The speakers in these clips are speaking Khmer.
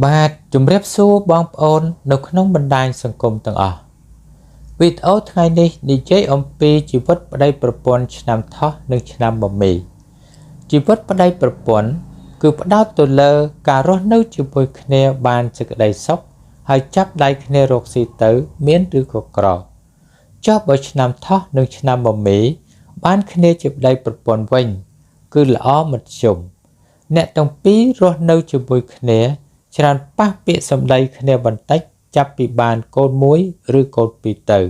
បាទជំរាបសួរបងប្អូននៅក្នុងបណ្ដាញសង្គមទាំងអស់វីដេអូថ្ងៃនេះនិយាយអំពីជីវិតប្តីប្រពន្ធឆ្នាំថោះនិងឆ្នាំមមេជីវិតប្តីប្រពន្ធគឺផ្ដោតទៅលើការរស់នៅជាមួយគ្នាបានសេចក្តីសុខហើយចាប់ដៃគ្នារកស៊ីទៅមានឬក៏ក្រចុះបើឆ្នាំថោះនិងឆ្នាំមមេបានគ្នាជាប្តីប្រពន្ធវិញគឺល្អមធ្យមអ្នកទាំងពីររស់នៅជាមួយគ្នាច្រើនប៉ះពាក្យសម្ដីគ្នាបន្តិចចាប់ពីបានកូនមួយឬកូនពីរទៅ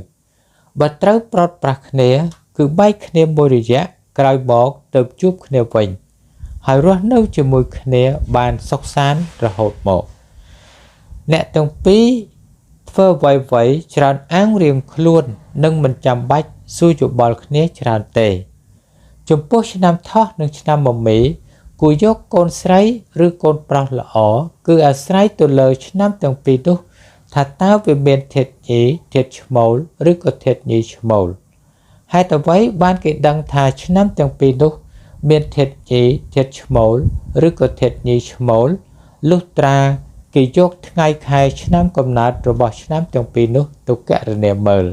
បើត្រូវប្រត់ប្រាស់គ្នាគឺបែកគ្នាមួយរយៈក្រោយមកទៅជួបគ្នាវិញហើយរស់នៅជាមួយគ្នាបានសុខសាន្តរហូតមកអ្នកទាំងពីរធ្វើអ្វីៗច្រើនអាងរៀងខ្លួននិងមិនចាំបាច់សួរយោបល់គ្នាច្រើនទេចំពោះឆ្នាំថោះនិងឆ្នាំមមេគួរយកកូនស្រីឬកូនប្រុសល្អគឺអាស្រ័យទៅលើឆ្នាំទាំងពីរនោះថាតើវាមានធាតុញីធាតុឈ្មោលឬក៏ធាតុញីឈ្មោលហេតុអ្វីបានគេដឹងថាឆ្នាំទាំងពីរនោះមានធាតុញីធាតុឈ្មោលឬក៏ធាតុញីឈ្មោលលុះត្រាគេយកថ្ងៃខែឆ្នាំកំណើតរបស់ឆ្នាំទាំងពីរនោះទៅគណនាមើល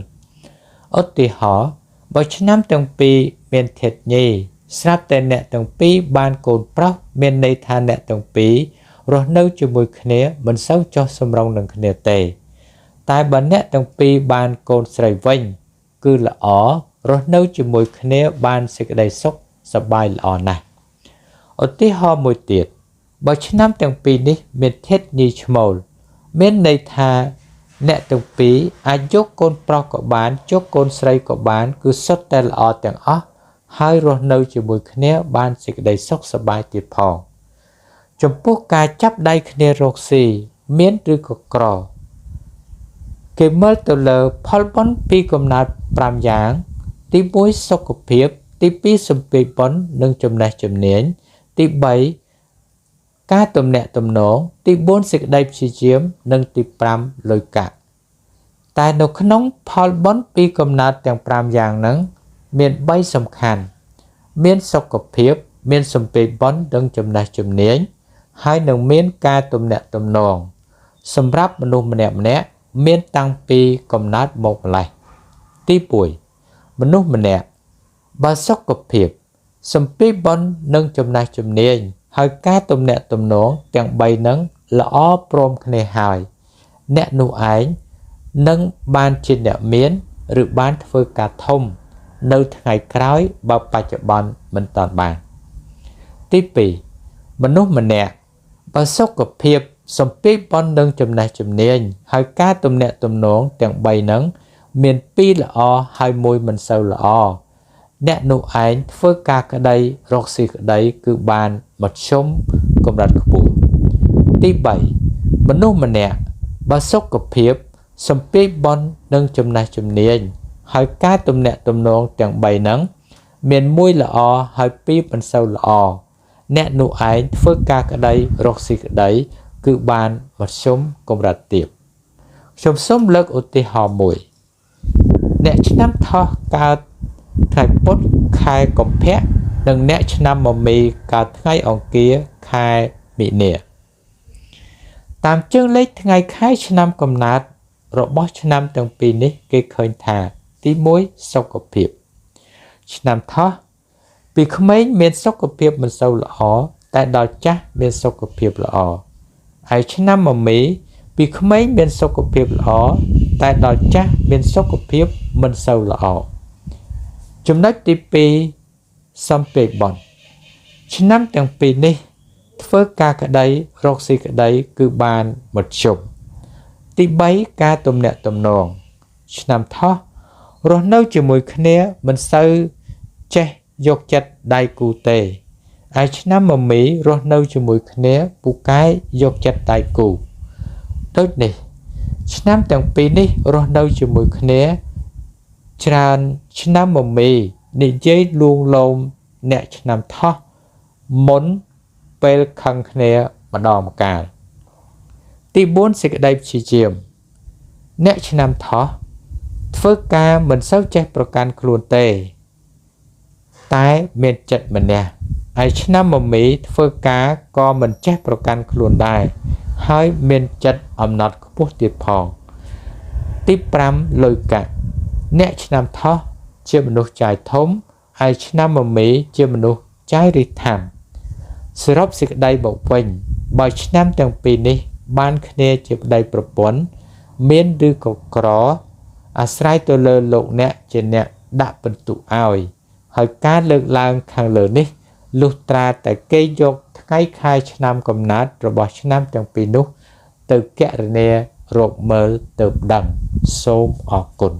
ឧទាហរណ៍បើឆ្នាំទាំងពីរមានធាតុញីស្រាប់តែអ្នកទាំងពីរបានកូនប្រុសមានន័យថាអ្នកទាំងពីររស់នៅជាមួយគ្នាមិនសូវចុះសម្រុងនឹងគ្នាទេតែបើអ្នកទាំងពីរបានកូនស្រីវិញគឺល្អរស់នៅជាមួយគ្នាបានសេចក្តីសុខសប្បាយល្អណាស់ឧទាហរណ៍មួយទៀតបើឆ្នាំទាំងពីរនេះមានធាតុញីឈ្មោលមានន័យថាអ្នកទាំងពីរអាចយកកូនប្រុសក៏បានយកកូនស្រីក៏បានគឺសុទ្ធតែល្អទាំងអស់ហើយរស់នៅជាមួយគ្នាបានសេចក្តីសុខសប្បាយទៀតផងចំពោះការចាប់ដៃគ្នារកស៊ីមានឬក៏ក្រគេមើលទៅលើផលបុណ្យពីកំណើត5យ៉ាងទី1សុខភាពទី2សម្ពាធបុណ្យនិងចំណេះជំនាញទី3ការទំនាក់ទំនងទី4សេចក្តីព្យាយាមនិងទី5លុយកាក់តែនៅក្នុងផលបុណ្យពីកំណើតទាំង5យ៉ាងហ្នឹងមាន3សំខាន់មានសុខភាពមានសម្ពាធបុណ្យនិងចំណេះជំនាញហើយនឹងមានការទំនាក់ទំនងសម្រាប់មនុស្សម្នាក់ៗមានតាំងពីកំណើតមកម្លេះទី1មនុស្សម្នាក់បើសុខភាពសម្ពាធបុណ្យនិងចំណេះជំនាញហើយការទំនាក់ទំនងទាំង3ហ្នឹងល្អព្រមគ្នាហើយអ្នកនោះឯងនឹងបានជាអ្នកមានឬបានធ្វើការធំនៅថ្ងៃក្រោយបើបច្ចុប្បន្នមិនតាន់បានទី2មនុស្សម្នាក់បើសុខភាពសម្ពាធបុណ្យនិងចំណេះជំនាញហើយការទំនាក់ទំនងទាំង3ហ្នឹងមាន2ល្អហើយ1មិនសូវល្អអ្នកនោះឯងធ្វើការក្តីរកស៊ីក្តីគឺបានមធ្យមកម្រិតខ្ពស់ទី3មនុស្សម្នាក់បើសុខភាពសម្ពាធបុណ្យនិងចំណេះជំនាញហើយការទំនាក់ទំនងទាំង3ហ្នឹងមាន1ល្អហើយ2មិនសូវល្អអ្នកនោះឯងធ្វើការក្តីរកស៊ីក្តីគឺបានមធ្យមកម្រិតទាបខ្ញុំសូមលើកឧទាហរណ៍មួយអ្នកឆ្នាំថោះកើតថ្ងៃពុធខែកុម្ភៈនិងអ្នកឆ្នាំមមេកើតថ្ងៃអង្គារខែមិនិនាតាមជើងលេខថ្ងៃខែឆ្នាំកំណើតរបស់ឆ្នាំទាំងពីរនេះគេឃើញថាទី1សុខភាពឆ្នាំថោះពីក្មេងមានសុខភាពមិនសូវល្អតែដល់ចាស់មានសុខភាពល្អហើយឆ្នាំមមេពីក្មេងមានសុខភាពល្អតែដល់ចាស់មានសុខភាពមិនសូវល្អចំណុចទី2សម្ពាធបុណ្យឆ្នាំទាំងពីរនេះធ្វើការក្តីរកស៊ីក្តីគឺបានមធ្យមទី3ការទំនាក់ទំនងឆ្នាំថោះរស់នៅជាមួយគ្នាមិនសូវចេះយកចិត្តដៃគូទេហើយឆ្នាំមមេរស់នៅជាមួយគ្នាពូកែយកចិត្តដៃគូដូចនេះឆ្នាំទាំងពីរនេះរស់នៅជាមួយគ្នាច្រើនឆ្នាំមមេនិយាយលួងលោមអ្នកឆ្នាំថោះមុនពេលខឹងគ្នាម្ដងម្កាលទី4សេចក្តីព្យាយាមអ្នកឆ្នាំថោះធ្វើការមិនសូវចេះប្រកាន់ខ្លួនទេតែមានចិត្តម្នះហើយឆ្នាំមមេធ្វើការក៏មិនចេះប្រកាន់ខ្លួនដែរ ហើយមានចិត្តអំណត់ខ្ពស់ទៀតផងទី5លុយកៈអ្នកឆ្នាំថោះជាមនុស្សចាយធំហើយឆ្នាំមមេជាមនុស្សចាយរិះថាំសរុបសេចក្តីមកវិញបើឆ្នាំទាំងពីរនេះបានគ្នាជាប្តីប្រពន្ធមានឬក៏ក្រអាស្រ័យទៅលើលោកអ្នកជាអ្នកដាក់ពិន្ទុឲ្យហើយការលើកឡើងខាងលើនេះលុះត្រាតែគេយកថ្ងៃខែឆ្នាំកំណើតរបស់ឆ្នាំទាំងពីរនោះទៅគណនារកមើលទៅដឹងសូមអរគុណ